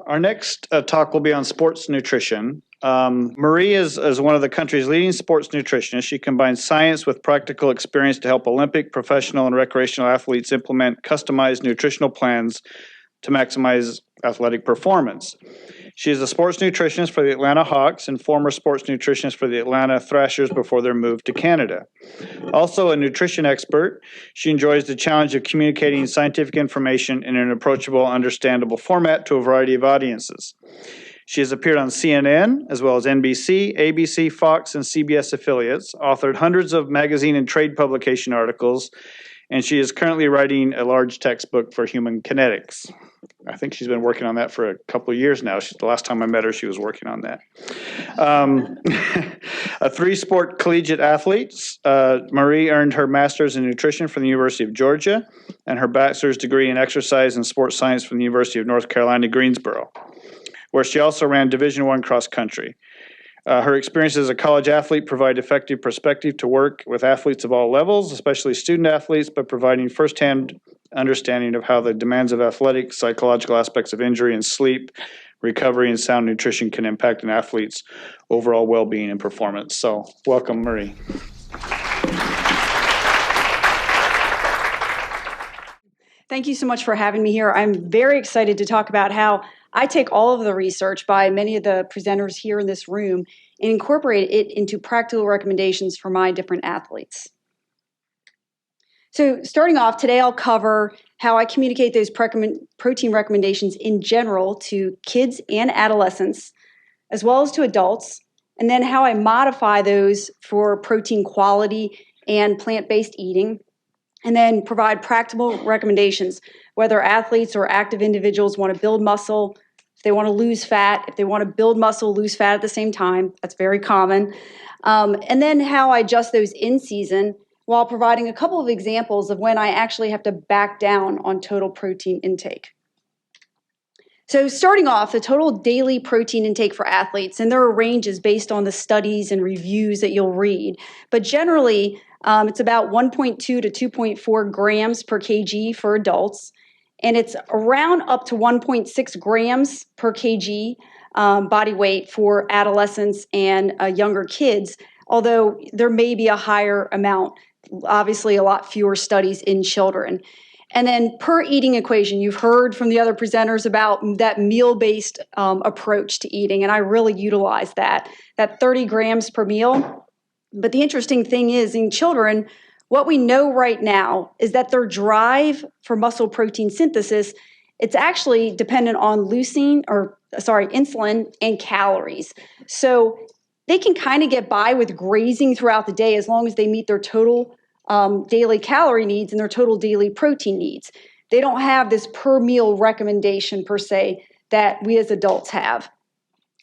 Our next talk will be on sports nutrition. Marie is one of the country's leading sports nutritionists. She combines science with practical experience to help Olympic, professional, and recreational athletes implement customized nutritional plans to maximize athletic performance. She is a sports nutritionist for the Atlanta Hawks and former sports nutritionist for the Atlanta Thrashers before their move to Canada. Also a nutrition expert, she enjoys the challenge of communicating scientific information in an approachable, understandable format to a variety of audiences. She has appeared on CNN, as well as NBC, ABC, Fox, and CBS affiliates, authored hundreds of magazine and trade publication articles, and she is currently writing a large textbook for human kinetics. I think she's been working on that for a couple of years now. The last time I met her, she was working on that. A three-sport collegiate athlete, Marie earned her master's in nutrition from the University of Georgia and her bachelor's degree in exercise and sports science from the University of North Carolina, Greensboro, where she also ran Division I cross country. Her experience as a college athlete provide effective perspective to work with athletes of all levels, especially student athletes, by providing firsthand understanding of how the demands of athletics, psychological aspects of injury and sleep, recovery, and sound nutrition can impact an athlete's overall well-being and performance. So welcome, Marie. Thank you so much for having me here. I'm very excited to talk about how I take all of the research by many of the presenters here in this room and incorporate it into practical recommendations for my different athletes. So starting off, today I'll cover how I communicate those protein recommendations in general to kids and adolescents, as well as to adults, and then how I modify those for protein quality and plant-based eating, and then provide practical recommendations, whether athletes or active individuals want to build muscle, if they want to lose fat, if they want to build muscle, lose fat at the same time. That's very common. And then how I adjust those in season while providing a couple of examples of when I actually have to back down on total protein intake. So starting off, the total daily protein intake for athletes, and there are ranges based on the studies and reviews that you'll read, but generally it's about 1.2 to 2.4 grams per kg for adults, and it's around up to 1.6 grams per kg body weight for adolescents and younger kids, although there may be a higher amount, obviously a lot fewer studies in children. And then per eating equation, you've heard from the other presenters about that meal-based approach to eating, and I really utilize that 30 grams per meal. But the interesting thing is, in children, what we know right now is that their drive for muscle protein synthesis, it's actually dependent on insulin and calories. So they can kind of get by with grazing throughout the day as long as they meet their total daily calorie needs and their total daily protein needs. They don't have this per meal recommendation per se that we as adults have.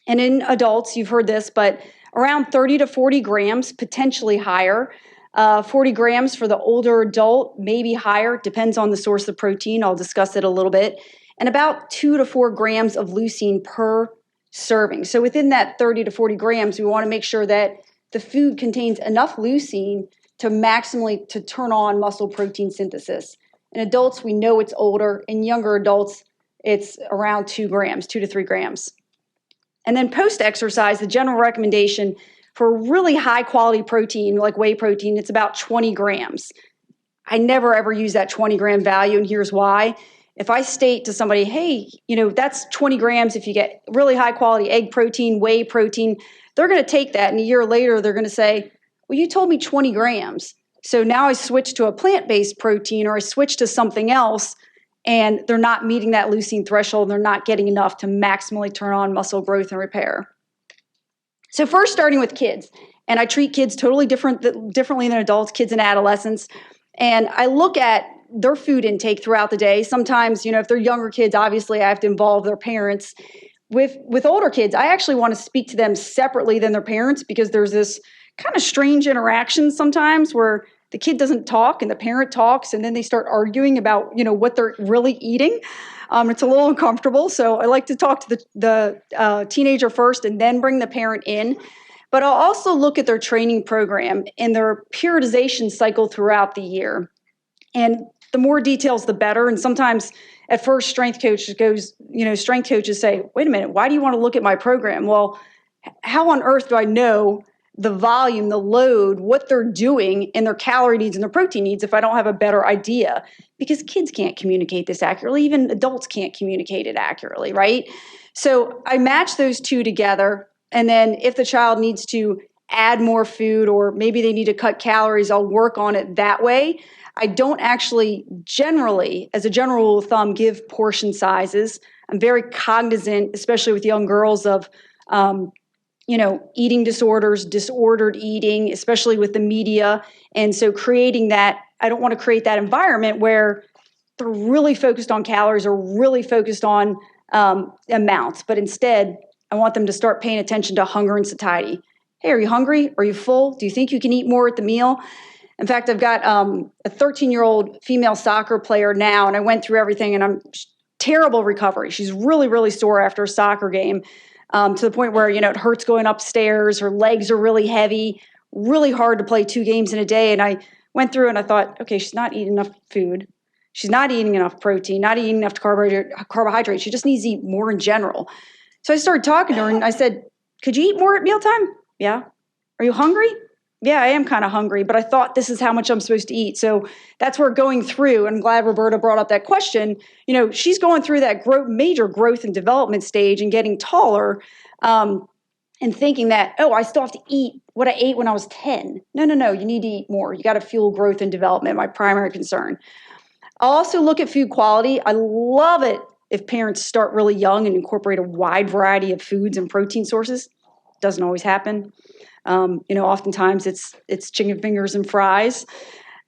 And in adults, you've heard this, but around 30 to 40 grams, potentially higher. 40 grams for the older adult, maybe higher, depends on the source of protein. I'll discuss it a little bit. And about 2 to 4 grams of leucine per serving. So within that 30 to 40 grams, we want to make sure that the food contains enough leucine to maximally to turn on muscle protein synthesis. In adults, we know it's older. In younger adults, it's around 2 to 3 grams. And then post-exercise, the general recommendation for really high quality protein, like whey protein, it's about 20 grams. I never ever use that 20 gram value, and here's why. If I state to somebody, hey, that's 20 grams if you get really high quality egg protein, whey protein, they're going to take that, and a year later, they're going to say, well, you told me 20 grams. So now I switch to a plant-based protein or I switch to something else, and they're not meeting that leucine threshold. They're not getting enough to maximally turn on muscle growth and repair. So first, starting with kids, and I treat kids totally differently than adults, kids and adolescents, and I look at their food intake throughout the day. Sometimes, if they're younger kids, obviously I have to involve their parents. With older kids, I actually want to speak to them separately than their parents because there's this kind of strange interaction sometimes where the kid doesn't talk and the parent talks and then they start arguing about, what they're really eating. It's a little uncomfortable. So I like to talk to the teenager first and then bring the parent in. But I'll also look at their training program and their periodization cycle throughout the year. And the more details, the better. And sometimes at first strength coaches say, wait a minute, why do you want to look at my program? Well, how on earth do I know the volume, the load, what they're doing and their calorie needs and their protein needs if I don't have a better idea? Because kids can't communicate this accurately. Even adults can't communicate it accurately, right? So I match those two together. And then if the child needs to add more food or maybe they need to cut calories, I'll work on it that way. I don't actually generally, as a general rule of thumb, give portion sizes. I'm very cognizant, especially with young girls, of eating disorders, disordered eating, especially with the media. And so creating that, I don't want to create that environment where they're really focused on calories or really focused on amounts, but instead I want them to start paying attention to hunger and satiety. Hey, are you hungry? Are you full? Do you think you can eat more at the meal? In fact, I've got a 13-year-old female soccer player now, and I went through everything, and I'm terrible recovery. She's really, really sore after a soccer game to the point where, it hurts going upstairs. Her legs are really heavy, really hard to play 2 games in a day. And I went through and I thought, okay, she's not eating enough food. She's not eating enough protein, not eating enough carbohydrates. She just needs to eat more in general. So I started talking to her and I said, could you eat more at mealtime? Yeah. Are you hungry? Yeah, I am kind of hungry, but I thought this is how much I'm supposed to eat. So that's where going through, and I'm glad Roberta brought up that question. She's going through that major growth and development stage and getting taller and thinking that, I still have to eat what I ate when I was 10. No, you need to eat more. You got to fuel growth and development, my primary concern. I'll also look at food quality. I love it if parents start really young and incorporate a wide variety of foods and protein sources. Doesn't always happen. Oftentimes it's chicken fingers and fries,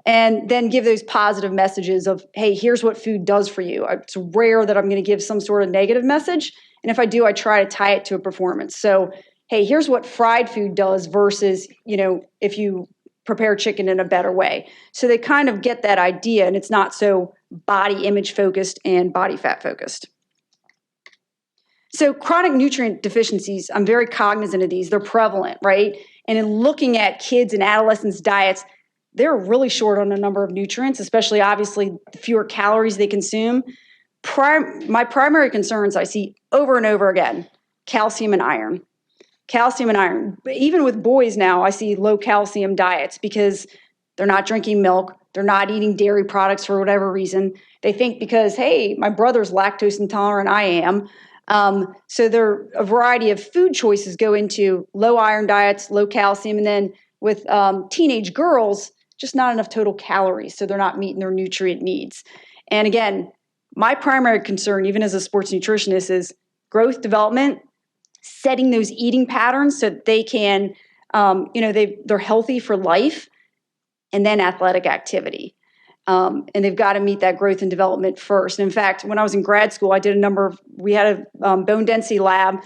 and then give those positive messages of, hey, here's what food does for you. It's rare that I'm going to give some sort of negative message. And if I do, I try to tie it to a performance. So, hey, here's what fried food does versus, if you prepare chicken in a better way. So they kind of get that idea, and it's not so body image focused and body fat focused. So chronic nutrient deficiencies, I'm very cognizant of these. They're prevalent, right? And in looking at kids and adolescents' diets, they're really short on a number of nutrients, especially obviously the fewer calories they consume. My primary concerns I see over and over again, calcium and iron. Calcium and iron. Even with boys now, I see low calcium diets because they're not drinking milk. They're not eating dairy products for whatever reason. They think because, hey, my brother's lactose intolerant, I am. So there a variety of food choices go into low iron diets, low calcium, and then with teenage girls, just not enough total calories, so they're not meeting their nutrient needs. And again, my primary concern, even as a sports nutritionist, is growth development, setting those eating patterns so that they can, they're healthy for life, and then athletic activity. And they've got to meet that growth and development first. And in fact, when I was in grad school, we had a bone density lab.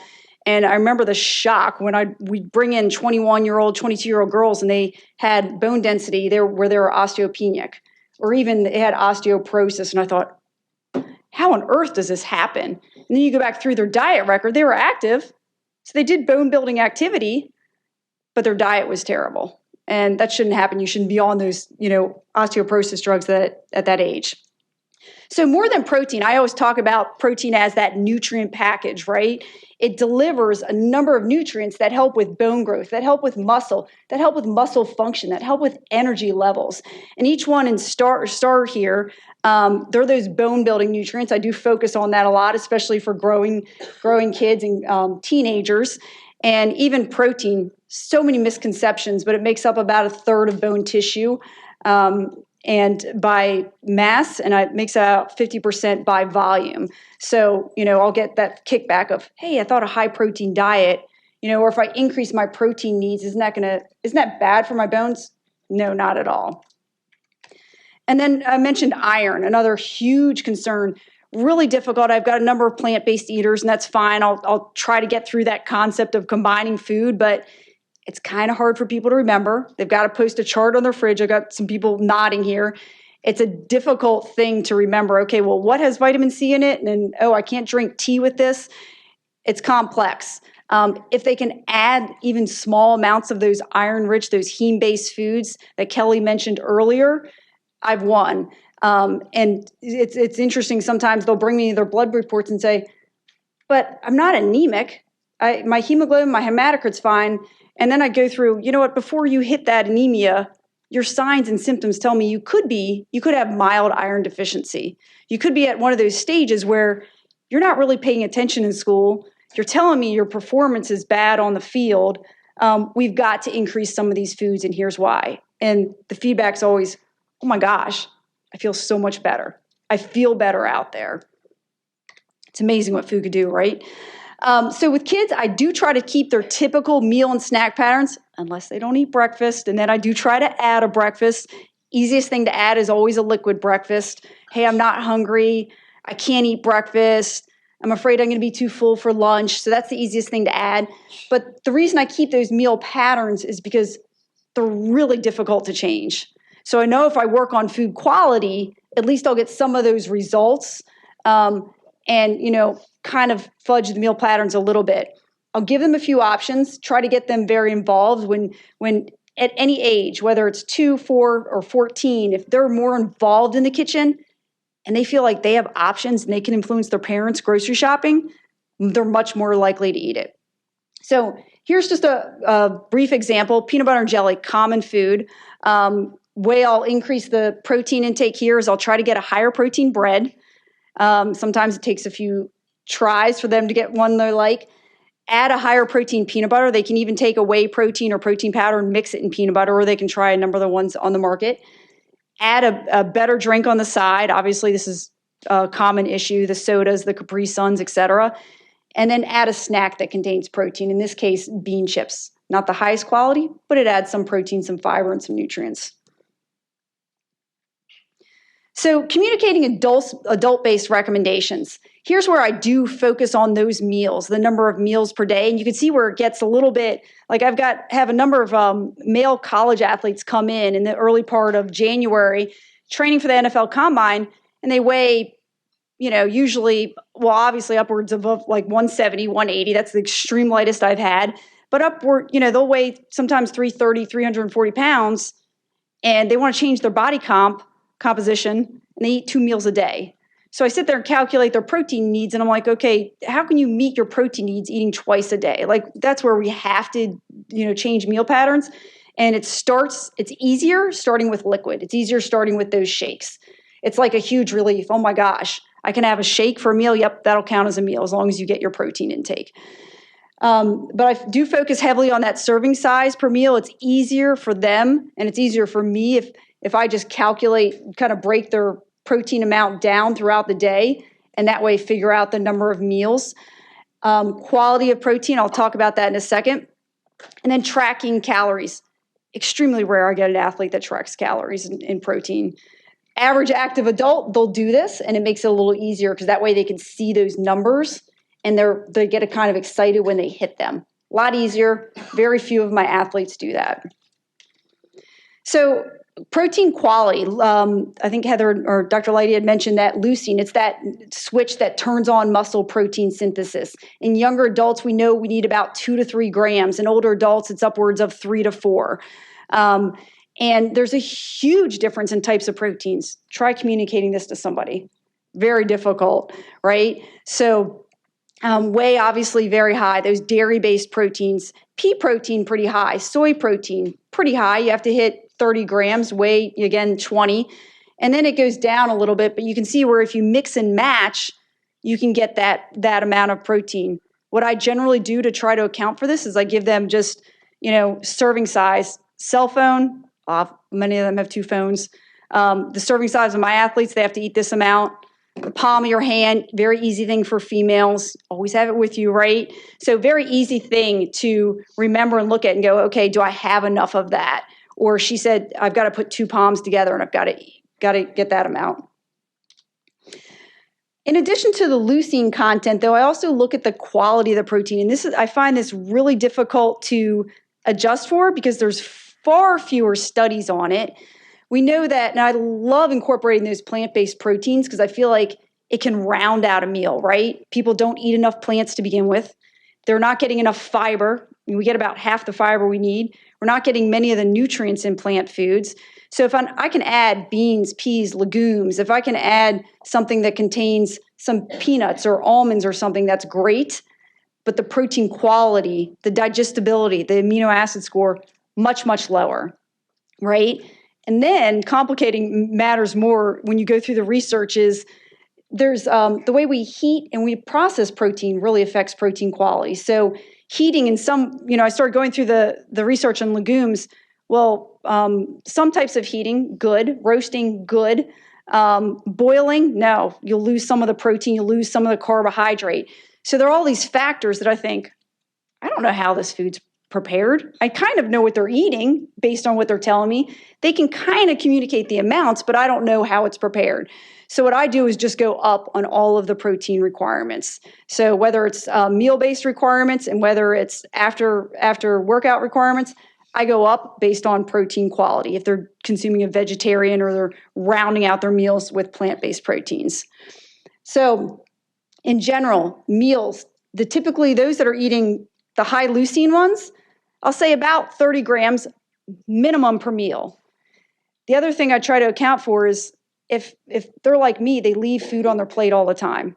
And I remember the shock when we'd bring in 21-year-old, 22-year-old girls and they had bone density where they were osteopenic, or even they had osteoporosis. And I thought, how on earth does this happen? And then you go back through their diet record, they were active. So they did bone building activity, but their diet was terrible. And that shouldn't happen. You shouldn't be on those, osteoporosis drugs at that age. So more than protein, I always talk about protein as that nutrient package, right? It delivers a number of nutrients that help with bone growth, that help with muscle, that help with muscle function, that help with energy levels. And each one in star here, they're those bone building nutrients. I do focus on that a lot, especially for growing kids and teenagers. And even protein, so many misconceptions, but it makes up about 1/3 of bone tissue. And by mass, and it makes out 50% by volume. So, I'll get that kickback of, hey, I thought a high protein diet, or if I increase my protein needs, isn't that bad for my bones? No, not at all. And then I mentioned iron, another huge concern, really difficult. I've got a number of plant-based eaters, and that's fine. I'll try to get through that concept of combining food, but it's kind of hard for people to remember. They've got to post a chart on their fridge. I've got some people nodding here. It's a difficult thing to remember. Okay, well, what has vitamin C in it? And then, I can't drink tea with this. It's complex. If they can add even small amounts of those iron-rich, those heme-based foods that Kelly mentioned earlier, I've won. And it's interesting, sometimes they'll bring me their blood reports and say, but I'm not anemic. My hemoglobin, my hematocrit's fine. And then I go through, you know what, before you hit that anemia, your signs and symptoms tell me you could have mild iron deficiency. You could be at one of those stages where you're not really paying attention in school. You're telling me your performance is bad on the field. We've got to increase some of these foods, and here's why. And the feedback's always, oh my gosh, I feel so much better. I feel better out there. It's amazing what food could do, right? So with kids, I do try to keep their typical meal and snack patterns, unless they don't eat breakfast. And then I do try to add a breakfast. Easiest thing to add is always a liquid breakfast. Hey, I'm not hungry. I can't eat breakfast. I'm afraid I'm going to be too full for lunch. So that's the easiest thing to add. But the reason I keep those meal patterns is because they're really difficult to change. So I know if I work on food quality, at least I'll get some of those results. And, kind of fudge the meal patterns a little bit. I'll give them a few options, try to get them very involved when at any age, whether it's 2, 4, or 14, if they're more involved in the kitchen and they feel like they have options and they can influence their parents' grocery shopping, they're much more likely to eat it. So here's just a brief example. Peanut butter and jelly, common food. Way I'll increase the protein intake here is I'll try to get a higher protein bread. Sometimes it takes a few tries for them to get one they like. Add a higher protein peanut butter. They can even take a whey protein or protein powder and mix it in peanut butter, or they can try a number of the ones on the market. Add a better drink on the side. Obviously, this is a common issue, the sodas, the Capri Suns, etc. And then add a snack that contains protein, in this case, bean chips. Not the highest quality, but it adds some protein, some fiber, and some nutrients. So communicating adult-based recommendations. Here's where I do focus on those meals, the number of meals per day. And you can see where it gets a little bit, like have a number of male college athletes come in the early part of January, training for the NFL Combine, and they weigh, usually, obviously upwards of like 170, 180. That's the extreme lightest I've had. But upward, they'll weigh sometimes 330, 340 pounds, and they want to change their body composition, and they eat 2 meals a day. So I sit there and calculate their protein needs, and I'm like, okay, how can you meet your protein needs eating twice a day? Like, that's where we have to, change meal patterns. And it's easier starting with liquid. It's easier starting with those shakes. It's like a huge relief. Oh my gosh, I can have a shake for a meal. Yep, that'll count as a meal as long as you get your protein intake. But I do focus heavily on that serving size per meal. It's easier for them, and it's easier for me if I just calculate, kind of break their protein amount down throughout the day, and that way figure out the number of meals. Quality of protein, I'll talk about that in a second. And then tracking calories. Extremely rare I get an athlete that tracks calories in protein. Average active adult, they'll do this, and it makes it a little easier because that way they can see those numbers, and they get kind of excited when they hit them. A lot easier. Very few of my athletes do that. So protein quality, I think Heather or Dr. Lighty had mentioned that leucine. It's that switch that turns on muscle protein synthesis. In younger adults, we know we need about 2 to 3 grams. In older adults, it's upwards of 3 to 4. And there's a huge difference in types of proteins. Try communicating this to somebody. Very difficult, right? So whey, obviously very high. Those dairy-based proteins. Pea protein, pretty high. Soy protein, pretty high. You have to hit 30 grams. Whey, again, 20. And then it goes down a little bit, but you can see where if you mix and match, you can get that amount of protein. What I generally do to try to account for this is I give them just, serving size. Cell phone, many of them have 2 phones. The serving size of my athletes, they have to eat this amount. The palm of your hand, very easy thing for females. Always have it with you, right? So very easy thing to remember and look at and go, okay, do I have enough of that? Or she said, I've got to put 2 palms together and I've got to get that amount. In addition to the leucine content, though, I also look at the quality of the protein. And I find this really difficult to adjust for because there's far fewer studies on it. We know that, and I love incorporating those plant-based proteins because I feel like it can round out a meal, right? People don't eat enough plants to begin with. They're not getting enough fiber. We get about half the fiber we need. We're not getting many of the nutrients in plant foods. So if I can add beans, peas, legumes, if I can add something that contains some peanuts or almonds or something, that's great. But the protein quality, the digestibility, the amino acid score, much, much lower, right? And then complicating matters more when you go through the research is there's the way we heat and we process protein really affects protein quality. So heating in some, I started going through the research on legumes. Well, some types of heating, good. Roasting, good. Boiling, no. You'll lose some of the protein. You'll lose some of the carbohydrate. So there are all these factors that I think, I don't know how this food's prepared. I kind of know what they're eating based on what they're telling me. They can kind of communicate the amounts, but I don't know how it's prepared. So what I do is just go up on all of the protein requirements. So whether it's meal-based requirements and whether it's after workout requirements, I go up based on protein quality. If they're consuming a vegetarian or they're rounding out their meals with plant-based proteins. So in general, meals, typically those that are eating the high leucine ones, I'll say about 30 grams minimum per meal. The other thing I try to account for is if they're like me, they leave food on their plate all the time.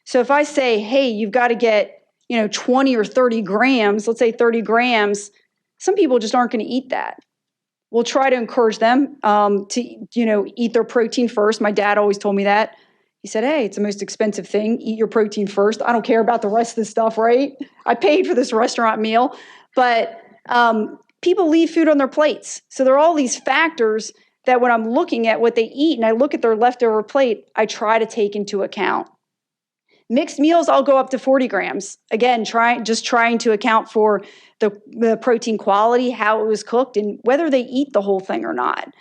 So if I say, hey, you've got to get 20 or 30 grams, let's say 30 grams, some people just aren't going to eat that. We'll try to encourage them to eat their protein first. My dad always told me that. He said, hey, it's the most expensive thing. Eat your protein first. I don't care about the rest of the stuff, right? I paid for this restaurant meal. But people leave food on their plates. So there are all these factors that when I'm looking at what they eat and I look at their leftover plate, I try to take into account. Mixed meals, I'll go up to 40 grams. Again, trying to account for the protein quality, how it was cooked, and whether they eat the whole thing or not.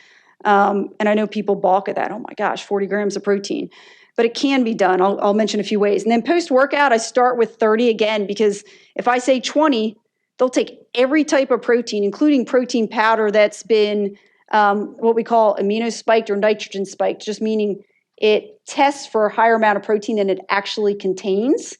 And I know people balk at that. Oh my gosh, 40 grams of protein. But it can be done. I'll mention a few ways. And then post-workout, I start with 30 again, because if I say 20, they'll take every type of protein, including protein powder that's been what we call amino spiked or nitrogen spiked, just meaning it tests for a higher amount of protein than it actually contains.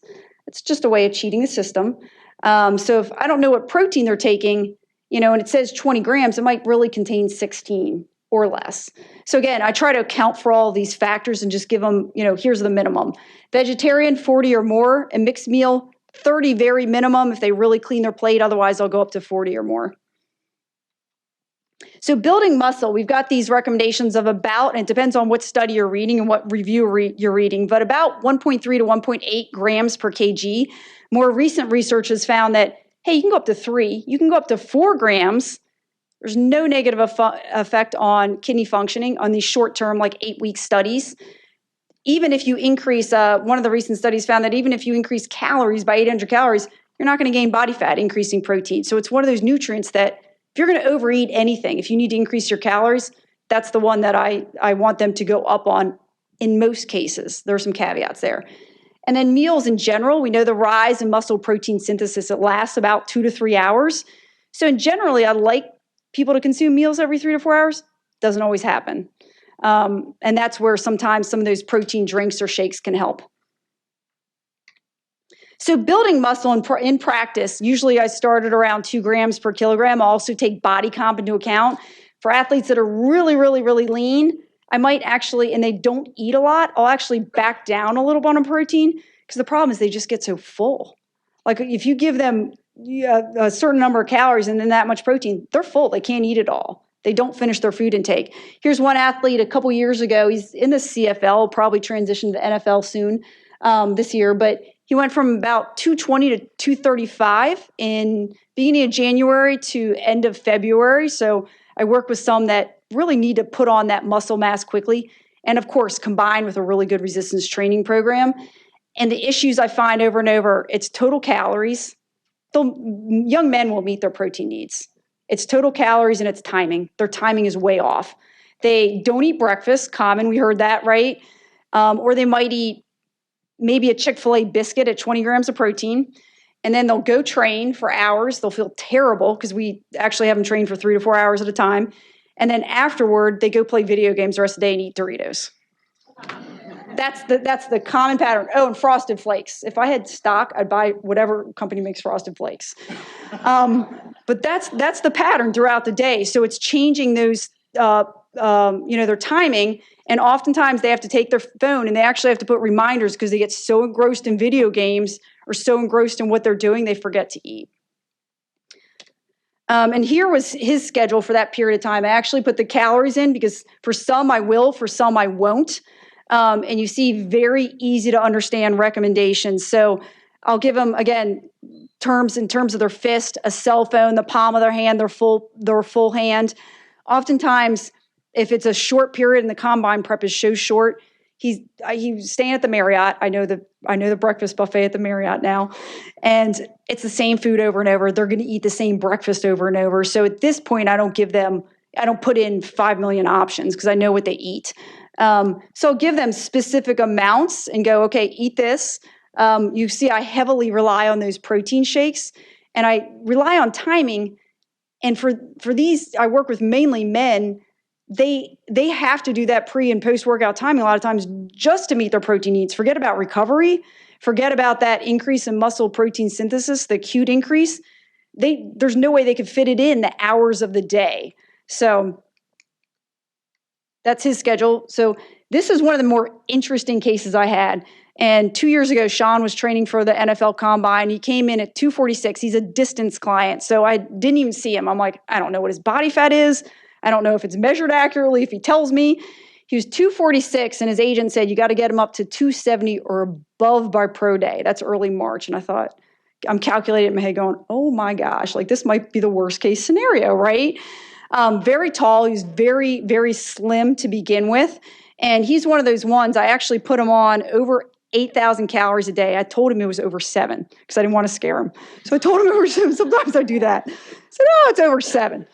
It's just a way of cheating the system. So if I don't know what protein they're taking, and it says 20 grams, it might really contain 16 or less. So again, I try to account for all these factors and just give them, here's the minimum. Vegetarian, 40 or more, and mixed meal, 30 very minimum if they really clean their plate. Otherwise, I'll go up to 40 or more. So building muscle, we've got these recommendations of about, and it depends on what study you're reading and what review you're reading, but about 1.3 to 1.8 grams per kg. More recent research has found that, hey, you can go up to 3, you can go up to 4 grams. There's no negative effect on kidney functioning on these short-term, like 8-week studies. Even if you increase, one of the recent studies found that even if you increase calories by 800 calories, you're not going to gain body fat, increasing protein. So it's one of those nutrients that if you're going to overeat anything, if you need to increase your calories, that's the one that I want them to go up on in most cases. There are some caveats there. And then meals in general, we know the rise in muscle protein synthesis, it lasts about 2 to 3 hours. So in generally, I like people to consume meals every 3 to 4 hours. Doesn't always happen. And that's where sometimes some of those protein drinks or shakes can help. So building muscle in practice, usually I started around 2 grams per kilogram. I also take body comp into account. For athletes that are really, really, really lean, I might actually, and they don't eat a lot, I'll actually back down a little bit on protein because the problem is they just get so full. Like if you give them a certain number of calories and then that much protein, they're full. They can't eat it all. They don't finish their food intake. Here's one athlete a couple years ago. He's in the CFL, probably transition to the NFL soon this year, but he went from about 220 to 235 in beginning of January to end of February. So I work with some that really need to put on that muscle mass quickly. And of course, combined with a really good resistance training program. And the issues I find over and over, it's total calories. Young men will meet their protein needs. It's total calories and it's timing. Their timing is way off. They don't eat breakfast, common, we heard that, right? Or they might eat maybe a Chick-fil-A biscuit at 20 grams of protein, and then they'll go train for hours. They'll feel terrible because we actually have them train for 3 to 4 hours at a time. And then afterward, they go play video games the rest of the day and eat Doritos. That's the common pattern. Oh, and Frosted Flakes. If I had stock, I'd buy whatever company makes Frosted Flakes. But that's the pattern throughout the day. So it's changing those their timing. And oftentimes they have to take their phone and they actually have to put reminders because they get so engrossed in video games or so engrossed in what they're doing, they forget to eat. And here was his schedule for that period of time. I actually put the calories in because for some I will, for some I won't. And you see very easy to understand recommendations. So I'll give them, again, terms in terms of their fist, a cell phone, the palm of their hand, their full hand. Oftentimes, if it's a short period and the combine prep is so short, he's staying at the Marriott. I know the breakfast buffet at the Marriott now, and it's the same food over and over. They're going to eat the same breakfast over and over. So at this point, I don't put in 5 million options because I know what they eat. So I'll give them specific amounts and go, okay, eat this. You see, I heavily rely on those protein shakes, and I rely on timing. And for these, I work with mainly men. They have to do that pre and post workout timing a lot of times just to meet their protein needs. Forget about recovery. Forget about that increase in muscle protein synthesis, the acute increase. There's no way they could fit it in the hours of the day. So that's his schedule. So this is one of the more interesting cases I had. And 2 years ago, Sean was training for the NFL Combine. He came in at 246. He's a distance client. So I didn't even see him. I'm like, I don't know what his body fat is. I don't know if it's measured accurately, if he tells me. He was 246, and his agent said, you got to get him up to 270 or above by pro day. That's early March. And I thought, I'm calculating in my head going, oh my gosh, like this might be the worst case scenario, right? Very tall. He's very, very slim to begin with. And he's one of those ones, I actually put him on over 8,000 calories a day. I told him it was over 7 because I didn't want to scare him. So I told him over 7. Sometimes I do that. I said, oh, it's over 7.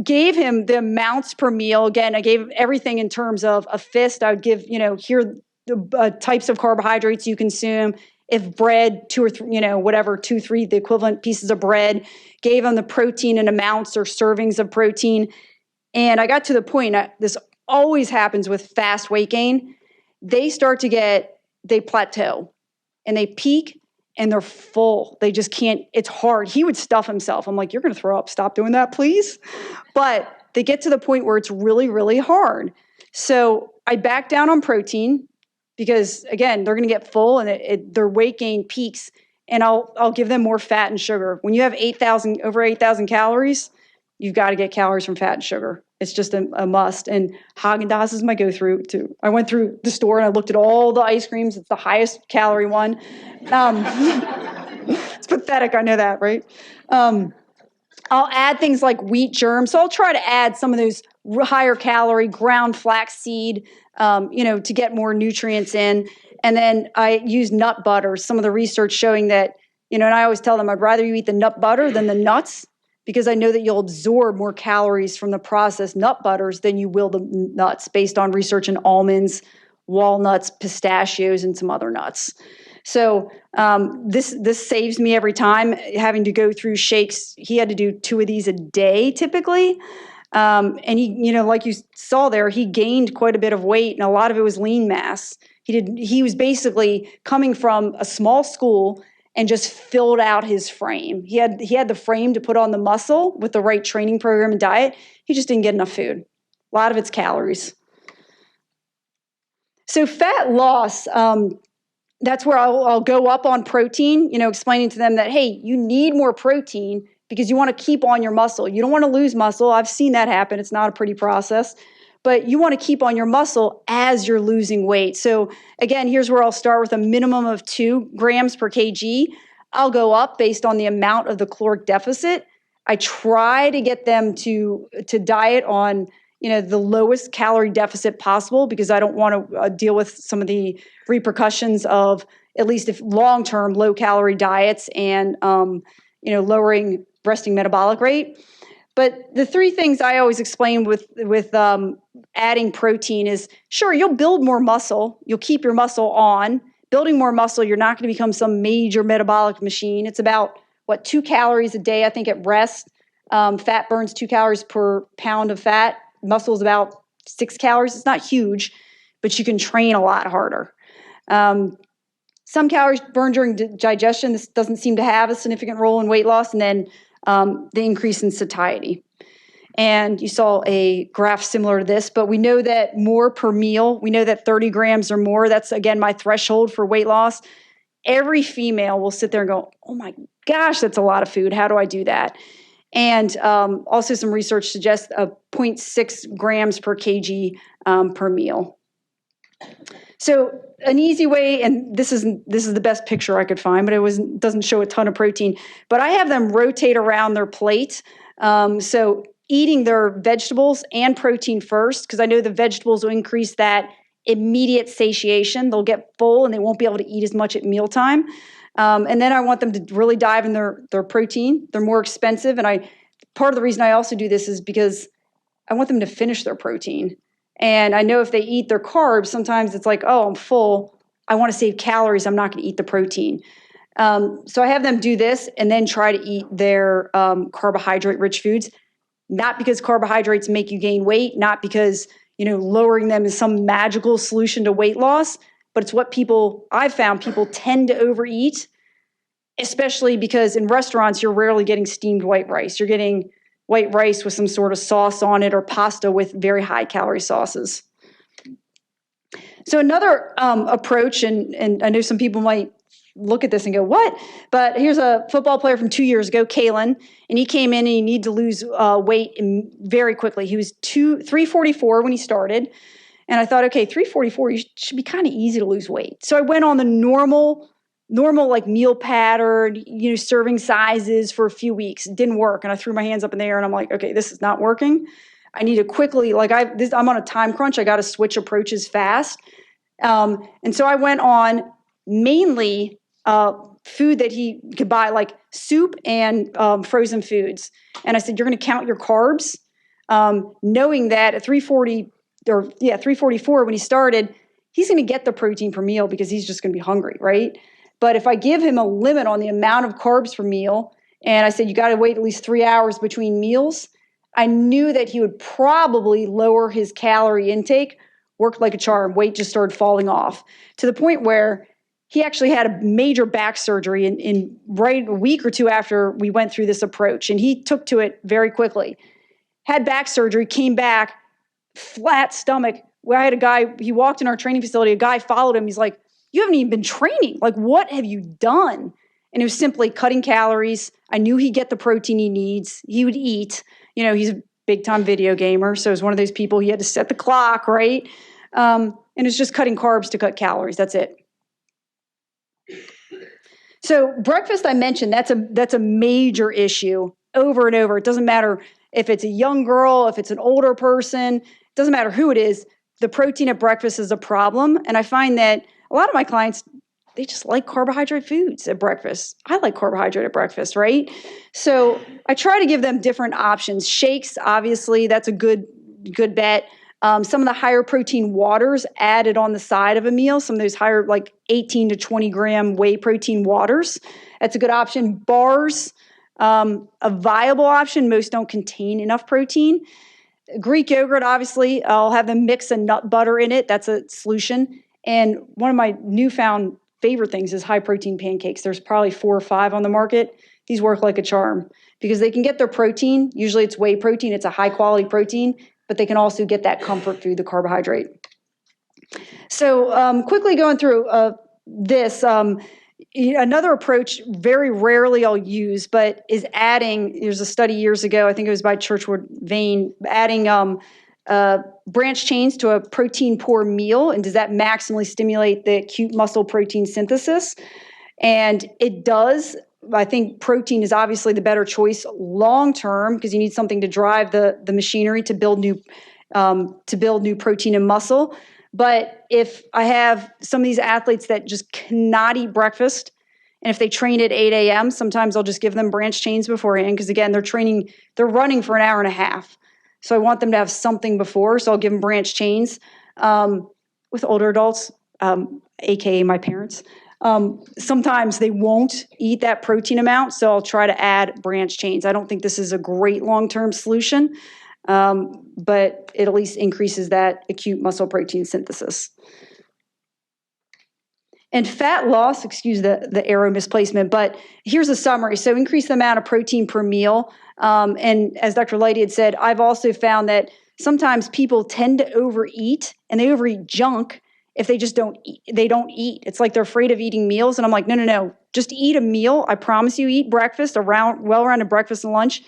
Gave him the amounts per meal. Again, I gave everything in terms of a fist. I would give, here the types of carbohydrates you consume. If bread, 2 or 3, whatever, 2, 3, the equivalent pieces of bread. Gave him the protein in amounts or servings of protein. And I got to the point, this always happens with fast weight gain. They plateau and they peak and they're full. They just can't, it's hard. He would stuff himself. I'm like, you're going to throw up. Stop doing that, please. But they get to the point where it's really, really hard. So I back down on protein because, again, they're going to get full and their weight gain peaks. And I'll give them more fat and sugar. When you have over 8,000 calories, you've got to get calories from fat and sugar. It's just a must. And Haagen-Dazs is my go-through too. I went through the store and I looked at all the ice creams. It's the highest calorie one. It's pathetic. I know that, right? I'll add things like wheat germs. So I'll try to add some of those higher calorie ground flaxseed, to get more nutrients in. And then I use nut butter. Some of the research showing that, and I always tell them I'd rather you eat the nut butter than the nuts, because I know that you'll absorb more calories from the processed nut butters than you will the nuts, based on research in almonds, walnuts, pistachios, and some other nuts. So this saves me every time having to go through shakes. He had to do 2 of these a day typically. And he, like you saw there, he gained quite a bit of weight, and a lot of it was lean mass. He was basically coming from a small school and just filled out his frame. He had the frame to put on the muscle with the right training program and diet. He just didn't get enough food. A lot of it's calories. So fat loss, that's where I'll go up on protein, explaining to them that, hey, you need more protein because you want to keep on your muscle. You don't want to lose muscle. I've seen that happen. It's not a pretty process. But you want to keep on your muscle as you're losing weight. So again, here's where I'll start with a minimum of 2 grams per kg. I'll go up based on the amount of the caloric deficit. I try to get them to diet on the lowest calorie deficit possible, because I don't want to deal with some of the repercussions of, at least if long-term, low calorie diets and lowering resting metabolic rate. But the 3 things I always explain with adding protein is, sure, you'll build more muscle. You'll keep your muscle on. Building more muscle, you're not going to become some major metabolic machine. It's about, 2 calories a day, I think, at rest. Fat burns 2 calories per pound of fat. Muscle is about 6 calories. It's not huge, but you can train a lot harder. Some calories burn during digestion. This doesn't seem to have a significant role in weight loss. And then the increase in satiety. And you saw a graph similar to this, but we know that more per meal, we know that 30 grams or more, that's again my threshold for weight loss. Every female will sit there and go, oh my gosh, that's a lot of food. How do I do that? And also some research suggests 0.6 grams per kg per meal. So an easy way, and this is the best picture I could find, but it doesn't show a ton of protein. But I have them rotate around their plate. So eating their vegetables and protein first, because I know the vegetables will increase that immediate satiation. They'll get full and they won't be able to eat as much at mealtime. And then I want them to really dive in their protein. They're more expensive. And part of the reason I also do this is because I want them to finish their protein. And I know if they eat their carbs, sometimes it's like, oh, I'm full. I want to save calories. I'm not going to eat the protein. So I have them do this and then try to eat their carbohydrate-rich foods. Not because carbohydrates make you gain weight, not because lowering them is some magical solution to weight loss, but it's what I've found people tend to overeat, especially because in restaurants, you're rarely getting steamed white rice. You're getting white rice with some sort of sauce on it or pasta with very high calorie sauces. So another approach, and I know some people might look at this and go, what? But here's a football player from 2 years ago, Kalen, and he came in and he needed to lose weight very quickly. He was 344 when he started. And I thought, okay, 344, you should be kind of easy to lose weight. So I went on the normal like meal pattern, serving sizes for a few weeks. It didn't work. And I threw my hands up in the air and I'm like, okay, this is not working. I need to quickly, I'm on a time crunch. I got to switch approaches fast. And so I went on mainly food that he could buy, like soup and frozen foods. And I said, you're going to count your carbs, knowing that at 344 when he started, he's going to get the protein per meal because he's just going to be hungry, right? But if I give him a limit on the amount of carbs per meal, and I said, you got to wait at least 3 hours between meals, I knew that he would probably lower his calorie intake, worked like a charm, weight just started falling off to the point where he actually had a major back surgery in right a week or two after we went through this approach. And he took to it very quickly. Had back surgery, came back, flat stomach. Where I had a guy, he walked in our training facility, a guy followed him. He's like, you haven't even been training. Like, what have you done? And it was simply cutting calories. I knew he'd get the protein he needs. He would eat. He's a big time video gamer. So it was one of those people, he had to set the clock, right? And it's just cutting carbs to cut calories. That's it. So breakfast, I mentioned, that's a major issue over and over. It doesn't matter if it's a young girl, if it's an older person, it doesn't matter who it is. The protein at breakfast is a problem. And I find that a lot of my clients, they just like carbohydrate foods at breakfast. I like carbohydrate at breakfast, right? So I try to give them different options. Shakes, obviously, that's a good bet. Some of the higher protein waters added on the side of a meal, some of those higher, like 18 to 20 gram whey protein waters, that's a good option. Bars, a viable option. Most don't contain enough protein. Greek yogurt, obviously, I'll have them mix a nut butter in it. That's a solution. And one of my newfound favorite things is high protein pancakes. There's probably 4 or 5 on the market. These work like a charm because they can get their protein. Usually it's whey protein. It's a high quality protein, but they can also get that comfort food, the carbohydrate. So quickly going through this, another approach very rarely I'll use, but is adding, there's a study years ago, I think it was by Churchward Vane, adding branch chains to a protein poor meal. And does that maximally stimulate the acute muscle protein synthesis? And it does. I think protein is obviously the better choice long term because you need something to drive the machinery to build new protein and muscle. But if I have some of these athletes that just cannot eat breakfast, and if they train at 8 a.m., sometimes I'll just give them branch chains beforehand because again, they're running for an hour and a half. So I want them to have something before, so I'll give them branch chains. With older adults, AKA my parents, sometimes they won't eat that protein amount, so I'll try to add branch chains. I don't think this is a great long-term solution, but it at least increases that acute muscle protein synthesis. And fat loss, excuse the arrow misplacement, but here's a summary. So increase the amount of protein per meal. And as Dr. Lighty had said, I've also found that sometimes people tend to overeat, and they overeat junk if they just don't eat. They don't eat. It's like they're afraid of eating meals. And I'm like, no. Just eat a meal. I promise you, eat breakfast, well-rounded breakfast and lunch.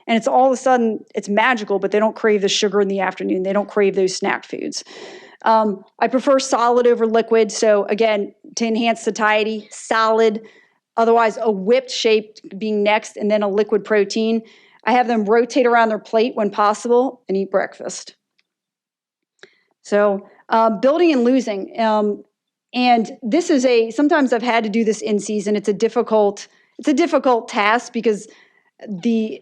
And it's all of a sudden, it's magical, but they don't crave the sugar in the afternoon. They don't crave those snack foods. I prefer solid over liquid. So again, to enhance satiety, solid, otherwise a whipped shape being next, and then a liquid protein. I have them rotate around their plate when possible and eat breakfast. So building and losing. And this is sometimes I've had to do this in season. It's a difficult task because the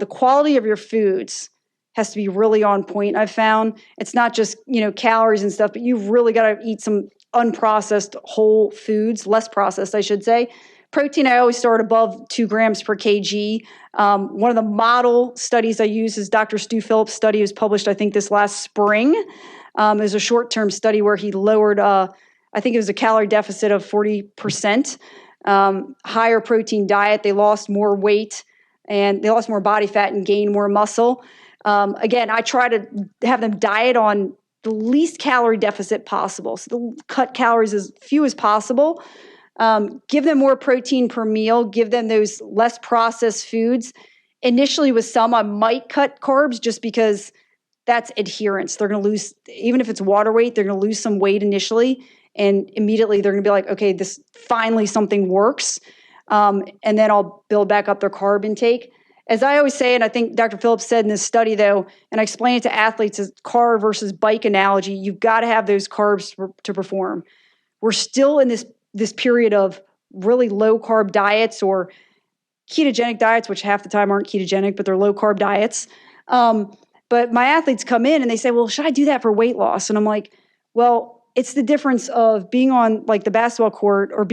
quality of your foods has to be really on point. I've found it's not just, calories and stuff, but you've really got to eat some unprocessed whole foods, less processed, I should say. Protein, I always start above 2 grams per kg. One of the model studies I use is Dr. Stu Phillips' study. It was published, I think, this last spring. It was a short-term study where he lowered, I think it was a calorie deficit of 40%. Higher protein diet, they lost more weight, and they lost more body fat and gained more muscle. Again, I try to have them diet on the least calorie deficit possible. So cut calories as few as possible. Give them more protein per meal. Give them those less processed foods. Initially with some, I might cut carbs just because that's adherence. They're going to lose, even if it's water weight, they're going to lose some weight initially. And immediately they're going to be like, okay, this finally something works. And then I'll build back up their carb intake. As I always say, and I think Dr. Phillips said in this study though, and I explain it to athletes as car versus bike analogy, you've got to have those carbs to perform. We're still in this period of really low carb diets or ketogenic diets, which half the time aren't ketogenic, but they're low carb diets. But my athletes come in and they say, well, should I do that for weight loss? And I'm like, well, it's the difference of being on like the basketball court or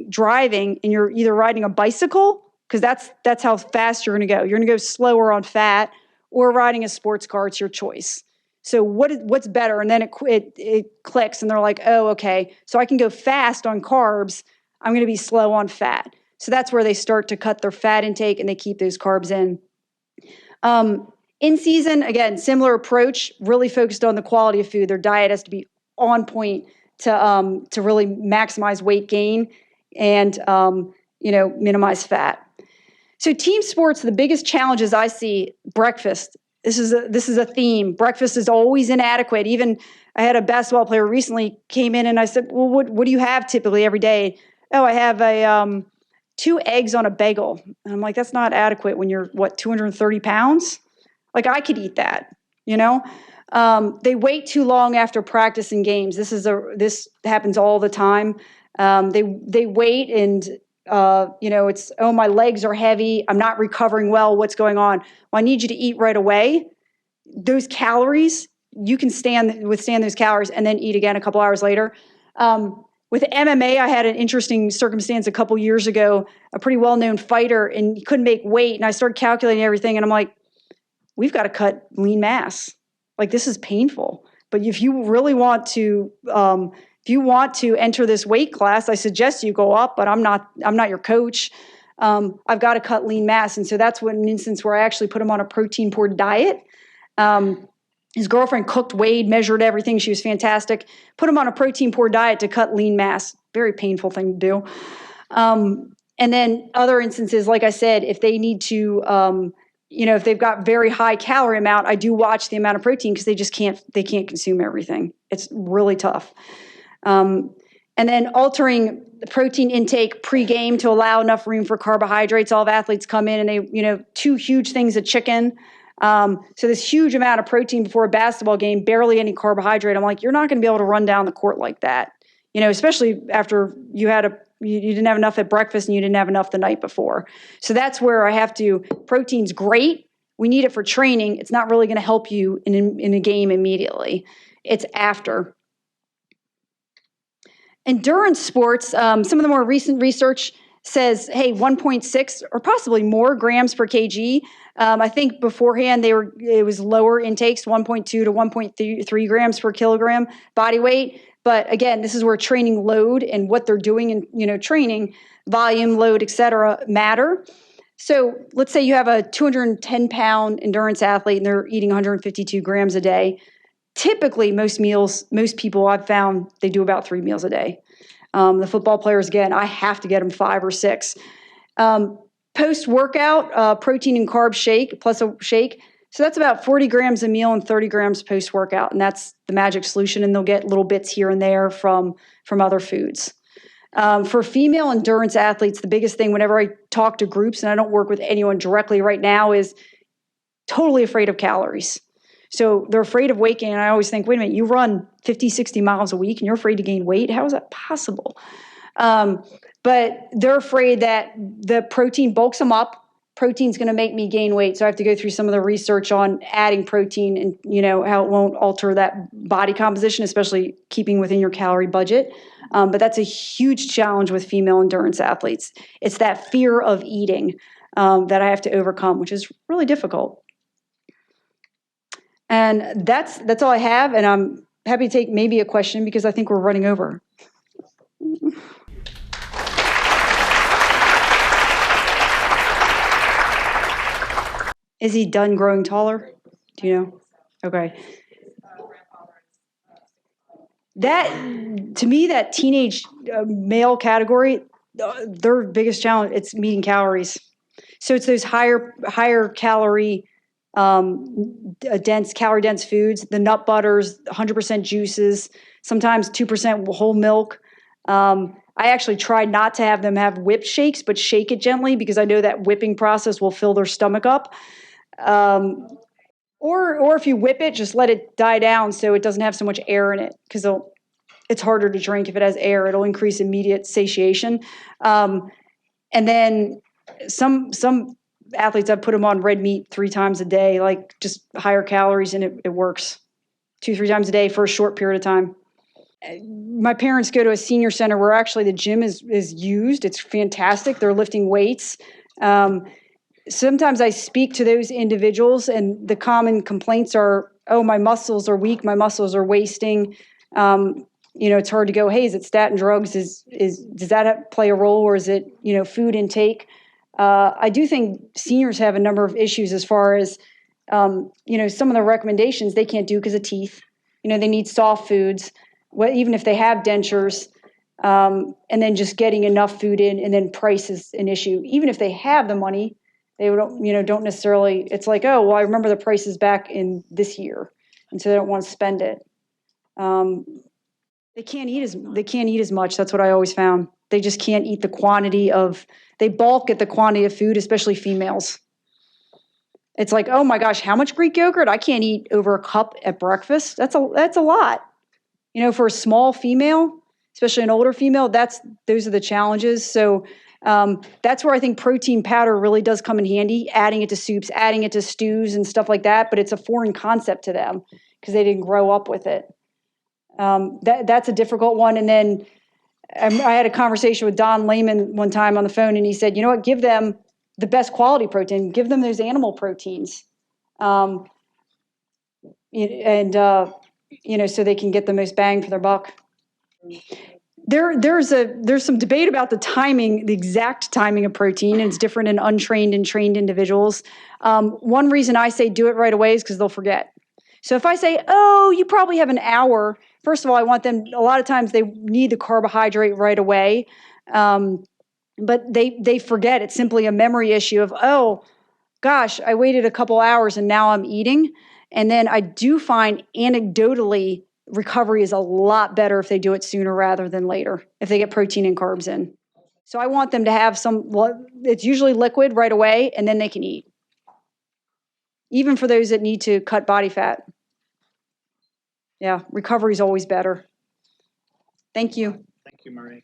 driving and you're either riding a bicycle, because that's how fast you're going to go. You're going to go slower on fat, or riding a sports car. It's your choice. So what's better? And then it clicks and they're like, oh, okay. So I can go fast on carbs. I'm going to be slow on fat. So that's where they start to cut their fat intake and they keep those carbs in. In season, again, similar approach, really focused on the quality of food. Their diet has to be on point to really maximize weight gain and minimize fat. So team sports, the biggest challenges I see: breakfast. This is a theme. Breakfast is always inadequate. Even I had a basketball player recently came in and I said, well, what do you have typically every day? Oh, I have 2 eggs on a bagel. And I'm like, that's not adequate when you're 230 pounds? Like I could eat that, They wait too long after practice and games. This happens all the time. They wait and it's, oh, my legs are heavy. I'm not recovering well. What's going on? Well, I need you to eat right away. Those calories, you can withstand those calories and then eat again a couple hours later. With MMA, I had an interesting circumstance a couple years ago, a pretty well-known fighter, and he couldn't make weight. And I started calculating everything, and I'm like, we've got to cut lean mass. Like, this is painful. But if you really want to, enter this weight class, I suggest you go up, but I'm not your coach. I've got to cut lean mass. And so that's an instance where I actually put him on a protein poor diet. His girlfriend cooked, weighed, measured everything. She was fantastic. Put him on a protein poor diet to cut lean mass. Very painful thing to do. And then other instances, like I said, if they need to, if they've got very high calorie amount, I do watch the amount of protein because they can't consume everything. It's really tough. And then altering the protein intake pre-game to allow enough room for carbohydrates. All of athletes come in and they, 2 huge things of chicken. So this huge amount of protein before a basketball game, barely any carbohydrate. I'm like, you're not going to be able to run down the court like that, especially after you didn't have enough at breakfast and you didn't have enough the night before. So that's where I have to, protein's great. We need it for training. It's not really going to help you in a game immediately. It's after. Endurance sports, some of the more recent research says, hey, 1.6 or possibly more grams per kg. I think beforehand it was lower intakes, 1.2 to 1.3 grams per kilogram body weight. But again, this is where training load and what they're doing in, training, volume, load, et cetera, matter. So let's say you have a 210-pound endurance athlete and they're eating 152 grams a day. Typically, most people I've found, they do about 3 meals a day. The football players, again, I have to get them 5 or 6. Post-workout, protein and carb shake, plus a shake. So that's about 40 grams a meal and 30 grams post-workout. And that's the magic solution. And they'll get little bits here and there from other foods. For female endurance athletes, the biggest thing whenever I talk to groups, and I don't work with anyone directly right now, is totally afraid of calories. So they're afraid of weight gain. And I always think, wait a minute, you run 50, 60 miles a week and you're afraid to gain weight? How is that possible? But they're afraid that the protein bulks them up. Protein's going to make me gain weight. So I have to go through some of the research on adding protein and, how it won't alter that body composition, especially keeping within your calorie budget. But that's a huge challenge with female endurance athletes. It's that fear of eating that I have to overcome, which is really difficult. And that's all I have. And I'm happy to take maybe a question because I think we're running over. Is he done growing taller? Do you know? Okay. That, to me, that teenage male category, their biggest challenge, it's meeting calories. So it's those higher calorie, calorie dense foods, the nut butters, 100% juices, sometimes 2% whole milk. I actually tried not to have them have whipped shakes, but shake it gently because I know that whipping process will fill their stomach up. Or if you whip it, just let it die down so it doesn't have so much air in it because it's harder to drink if it has air. It'll increase immediate satiation. And then some athletes, I've put them on red meat 3 times a day, like just higher calories, and it works 2-3 times a day for a short period of time. My parents go to a senior center where actually the gym is used. It's fantastic. They're lifting weights. Sometimes I speak to those individuals and the common complaints are, oh, my muscles are weak. My muscles are wasting. It's hard to go, hey, is it statin drugs? Does that play a role or is it, food intake? I do think seniors have a number of issues as far as, some of the recommendations they can't do because of teeth. They need soft foods, even if they have dentures, and then just getting enough food in, and then price is an issue. Even if they have the money, they don't necessarily, it's like, oh, well, I remember the prices back in this year, and so they don't want to spend it. They can't eat as much. That's what I always found. They just can't eat the quantity they bulk at the quantity of food, especially females. It's like, oh my gosh, how much Greek yogurt? I can't eat over a cup at breakfast. That's a lot. For a small female, especially an older female, those are the challenges. So that's where I think protein powder really does come in handy, adding it to soups, adding it to stews and stuff like that. But it's a foreign concept to them because they didn't grow up with it. That's a difficult one. And then I had a conversation with Don Lehman one time on the phone, and he said, you know what, give them the best quality protein, give them those animal proteins. So they can get the most bang for their buck. There's some debate about the exact timing of protein, and it's different in untrained and trained individuals. One reason I say do it right away is because they'll forget. So if I say, oh, you probably have an hour, first of all, I want them, a lot of times they need the carbohydrate right away, but they forget. It's simply a memory issue of, oh, gosh, I waited a couple hours and now I'm eating. And then I do find anecdotally recovery is a lot better if they do it sooner rather than later, if they get protein and carbs in. So I want them to have it's usually liquid right away, and then they can eat. Even for those that need to cut body fat. Yeah, recovery is always better. Thank you. Thank you, Marie.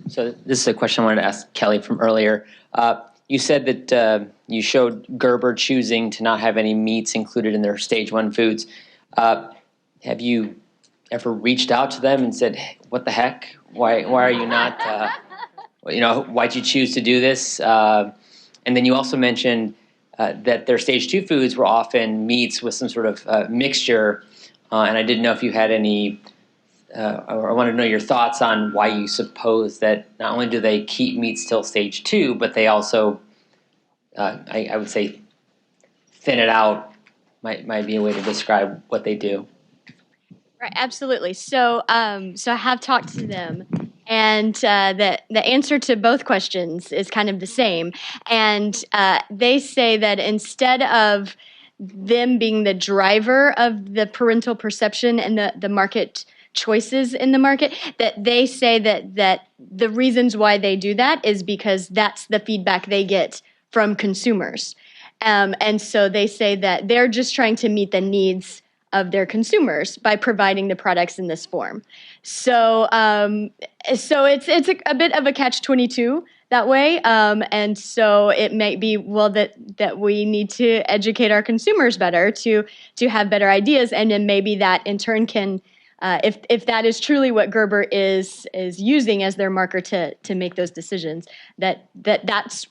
So this is a question I wanted to ask Kelly from earlier. You said that you showed Gerber choosing to not have any meats included in their stage 1 foods. Have you ever reached out to them and said, hey, what the heck? Why are you not, why'd you choose to do this? And then you also mentioned that their stage 2 foods were often meats with some sort of mixture. And I didn't know if you had any, or I wanted to know your thoughts on why you suppose that not only do they keep meats till stage 2, but they also, I would say, thin it out might be a way to describe what they do. Right, absolutely. So, so I have talked to them, and the answer to both questions is kind of the same. And they say that instead of them being the driver of the parental perception and the market choices in the market, that they say that the reasons why they do that is because that's the feedback they get from consumers. And so they say that they're just trying to meet the needs of their consumers by providing the products in this form. So, so it's a bit of a catch-22 that way, and so it might be that we need to educate our consumers better to have better ideas, and then maybe that in turn can, if that is truly what Gerber is using as their marker to make those decisions, that's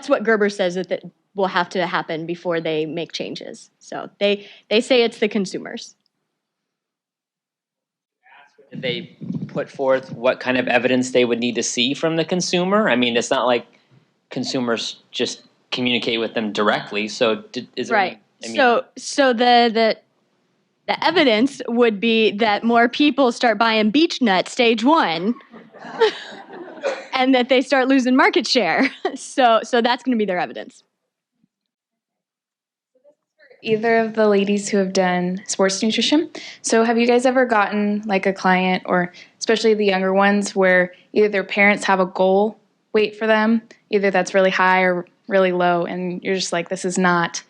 what Gerber says that will have to happen before they make changes. So they say it's the consumers. Did they put forth what kind of evidence they would need to see from the consumer? I mean, it's not like consumers just communicate with them directly. So is there right? Any, I mean, so the evidence would be that more people start buying beech nuts stage 1, and that they start losing market share. So that's going to be their evidence. Either of the ladies who have done sports nutrition. So have you guys ever gotten like a client, or especially the younger ones, where either their parents have a goal weight for them, either that's really high or really low, and you're just like, this is not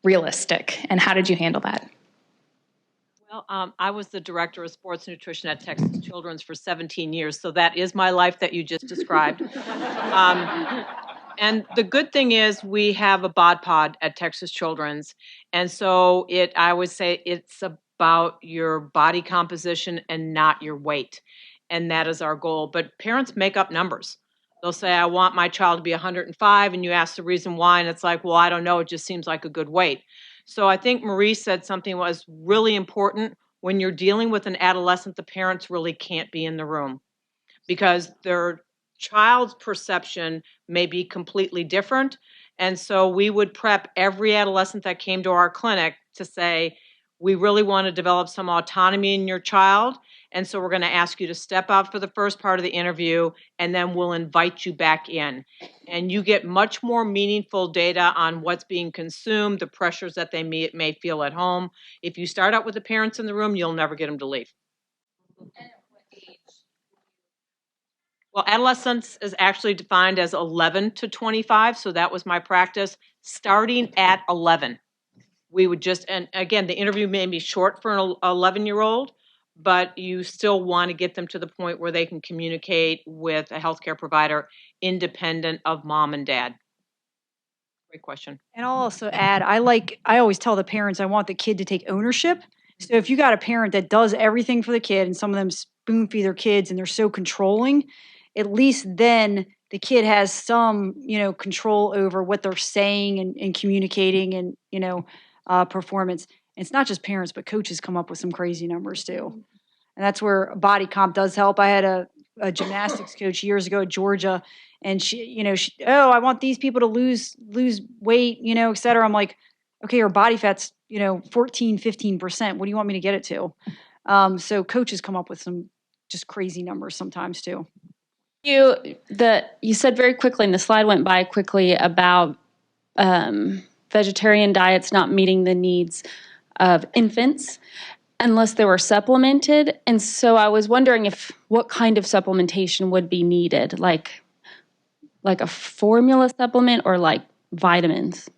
realistic? And how did you handle that? Well, I was the director of sports nutrition at Texas Children's for 17 years, so that is my life that you just described. And the good thing is we have a bod pod at Texas Children's. And so I would say it's about your body composition and not your weight. And that is our goal. But parents make up numbers. They'll say, I want my child to be 105. And you ask the reason why. And it's like, well, I don't know. It just seems like a good weight. So I think Marie said something was really important. When you're dealing with an adolescent, the parents really can't be in the room because their child's perception may be completely different. And so we would prep every adolescent that came to our clinic to say, we really want to develop some autonomy in your child. And so we're going to ask you to step out for the first part of the interview, and then we'll invite you back in. And you get much more meaningful data on what's being consumed, the pressures that they may feel at home. If you start out with the parents in the room, you'll never get them to leave. Well, adolescence is actually defined as 11 to 25, so that was my practice. Starting at 11, we would just, and again, the interview may be short for an 11-year-old, but you still want to get them to the point where they can communicate with a healthcare provider independent of mom and dad. Great question. And I'll also add, I always tell the parents I want the kid to take ownership. So if you got a parent that does everything for the kid, and some of them spoon feed their kids and they're so controlling, at least then the kid has some, control over what they're saying and communicating and, performance. And it's not just parents, but coaches come up with some crazy numbers too. And that's where body comp does help. I had a gymnastics coach years ago at Georgia, and she, I want these people to lose weight, et cetera. I'm like, okay, your body fat's, 14, 15%. What do you want me to get it to? So coaches come up with some just crazy numbers sometimes too. You said very quickly, and the slide went by quickly, about vegetarian diets not meeting the needs of infants unless they were supplemented. And so I was wondering what kind of supplementation would be needed, like a formula supplement or like vitamins.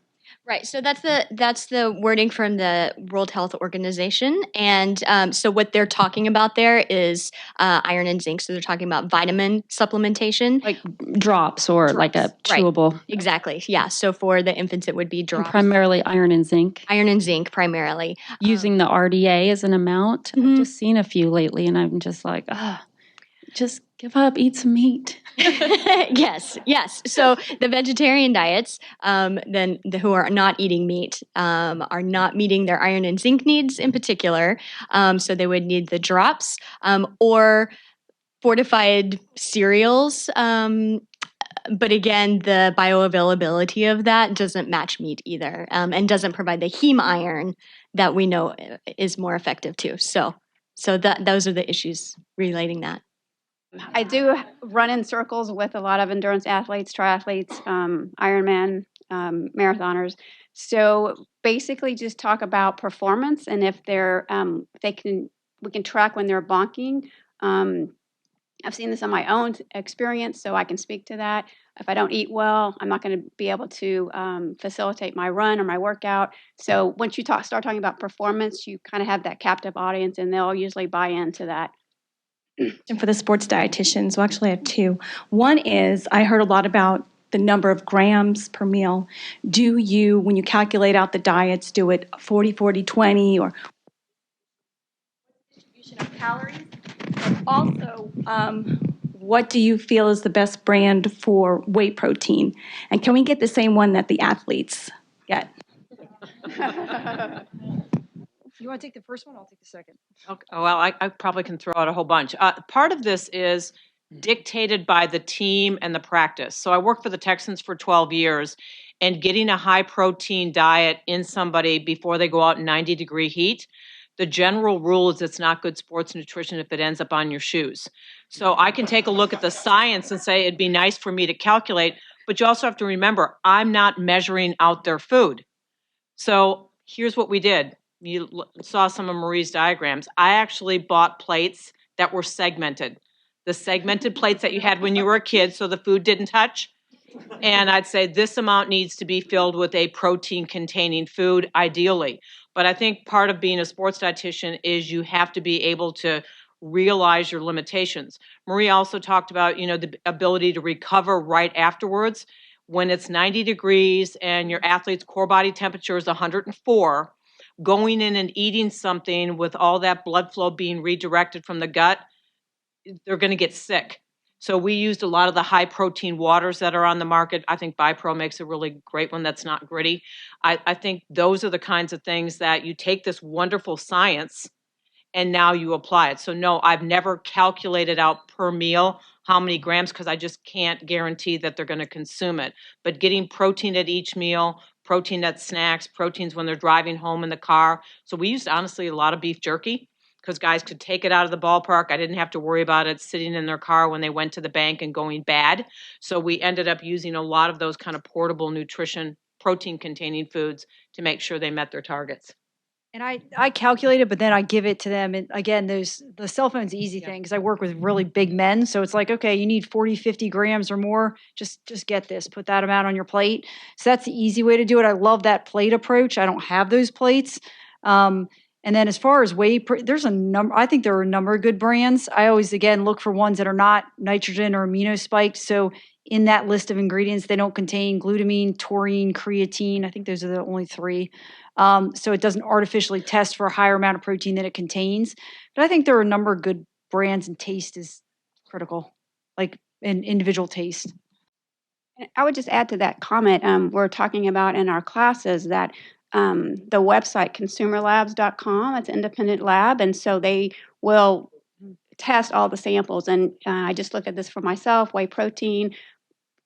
Right. So that's the wording from the World Health Organization. And so what they're talking about there is iron and zinc. So they're talking about vitamin supplementation. Like drops or like a chewable. Right. Exactly. Yeah. So for the infants, it would be drops. And primarily iron and zinc. Iron and zinc primarily. Using the RDA as an amount. Mm-hmm. I've just seen a few lately and I'm just like, just give up, eat some meat. Yes, yes. So the vegetarian diets, who are not eating meat, are not meeting their iron and zinc needs in particular. So they would need the drops or fortified cereals. But again, the bioavailability of that doesn't match meat either, and doesn't provide the heme iron that we know is more effective too. So those are the issues relating that. I do run in circles with a lot of endurance athletes, triathletes, Ironman, marathoners. So basically, just talk about performance and if we can track when they're bonking. I've seen this on my own experience, so I can speak to that. If I don't eat well, I'm not going to be able to facilitate my run or my workout. So once you start talking about performance, you kind of have that captive audience, and they'll usually buy into that. And for the sports dietitians, well, actually I have two. One is I heard a lot about the number of grams per meal. Do you, when you calculate out the diets, do it 40, 40, 20, or distribution of calories? But also, what do you feel is the best brand for whey protein? And can we get the same one that the athletes get? You want to take the first one? I'll take the second. Okay. Well, I probably can throw out a whole bunch. Part of this is dictated by the team and the practice. So I worked for the Texans for 12 years, and getting a high protein diet in somebody before they go out in 90-degree heat, the general rule is it's not good sports nutrition if it ends up on your shoes. So I can take a look at the science and say it'd be nice for me to calculate, but you also have to remember, I'm not measuring out their food. So here's what we did. You saw some of Marie's diagrams. I actually bought plates that were segmented. The segmented plates that you had when you were a kid so the food didn't touch. And I'd say this amount needs to be filled with a protein-containing food, ideally. But I think part of being a sports dietitian is you have to be able to realize your limitations. Marie also talked about, the ability to recover right afterwards. When it's 90 degrees and your athlete's core body temperature is 104, going in and eating something with all that blood flow being redirected from the gut, they're going to get sick. So we used a lot of the high protein waters that are on the market. I think BiPro makes a really great one that's not gritty. I think those are the kinds of things that you take this wonderful science and now you apply it. So no, I've never calculated out per meal how many grams because I just can't guarantee that they're going to consume it. But getting protein at each meal, protein at snacks, proteins when they're driving home in the car. So we used, honestly, a lot of beef jerky because guys could take it out of the ballpark. I didn't have to worry about it sitting in their car when they went to the bank and going bad. So we ended up using a lot of those kind of portable nutrition, protein-containing foods to make sure they met their targets. And I calculate it, but then I give it to them. And again, the cell phone's the easy thing because I work with really big men. So it's like, okay, you need 40, 50 grams or more. Just get this, put that amount on your plate. So that's the easy way to do it. I love that plate approach. I don't have those plates. And then as far as whey, there's a number, I think there are a number of good brands. I always, again, look for ones that are not nitrogen or amino spiked. So in that list of ingredients, they don't contain glutamine, taurine, creatine. I think those are the only three. So it doesn't artificially test for a higher amount of protein than it contains. But I think there are a number of good brands, and taste is critical, like an individual taste. I would just add to that comment, we're talking about in our classes that the website consumerlabs.com, it's an independent lab, and so they will test all the samples. And I just look at this for myself, whey protein.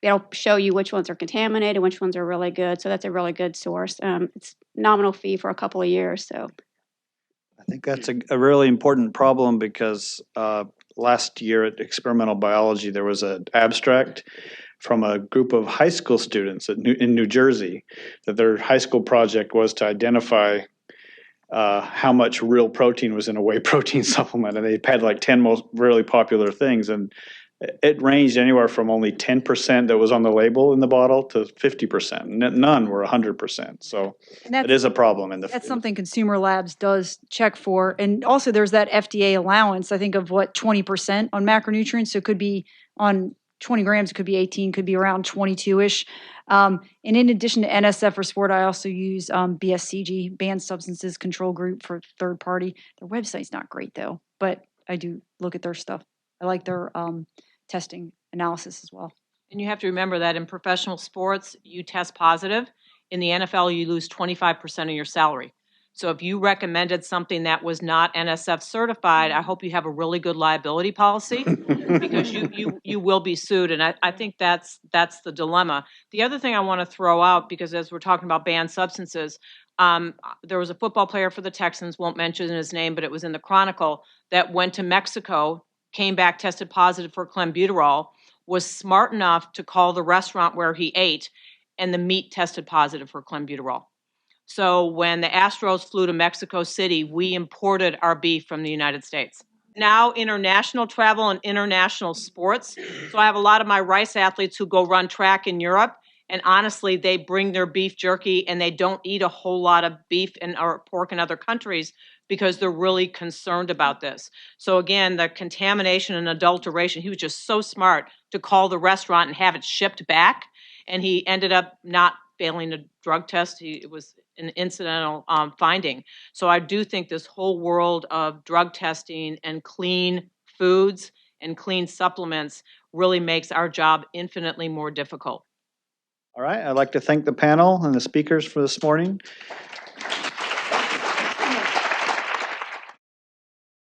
It'll show you which ones are contaminated, which ones are really good. So that's a really good source. It's nominal fee for a couple of years. So I think that's a really important problem because last year at Experimental Biology, there was an abstract from a group of high school students in New Jersey that their high school project was to identify how much real protein was in a whey protein supplement. And they had like 10 most really popular things. And it ranged anywhere from only 10% that was on the label in the bottle to 50%. None were 100%. So it is a problem. That's something Consumer Labs does check for. And also there's that FDA allowance, I think, of 20% on macronutrients. So it could be on 20 grams, it could be 18, could be around 22-ish. And in addition to NSF for sport, I also use BSCG, Banned Substances Control Group, for third party. Their website's not great though, but I do look at their stuff. I like their testing analysis as well. And you have to remember that in professional sports, you test positive. In the NFL, you lose 25% of your salary. So if you recommended something that was not NSF certified, I hope you have a really good liability policy because you will be sued. And I think that's the dilemma. The other thing I want to throw out, because as we're talking about banned substances, there was a football player for the Texans, won't mention his name, but it was in the Chronicle, that went to Mexico, came back, tested positive for clenbuterol, was smart enough to call the restaurant where he ate, and the meat tested positive for clenbuterol. So when the Astros flew to Mexico City, we imported our beef from the United States. Now international travel and international sports. So I have a lot of my rice athletes who go run track in Europe, and honestly, they bring their beef jerky and they don't eat a whole lot of beef or pork in other countries because they're really concerned about this. So again, the contamination and adulteration, he was just so smart to call the restaurant and have it shipped back, and he ended up not failing a drug test. It was an incidental finding. So I do think this whole world of drug testing and clean foods and clean supplements really makes our job infinitely more difficult. All right, I'd like to thank the panel and the speakers for this morning.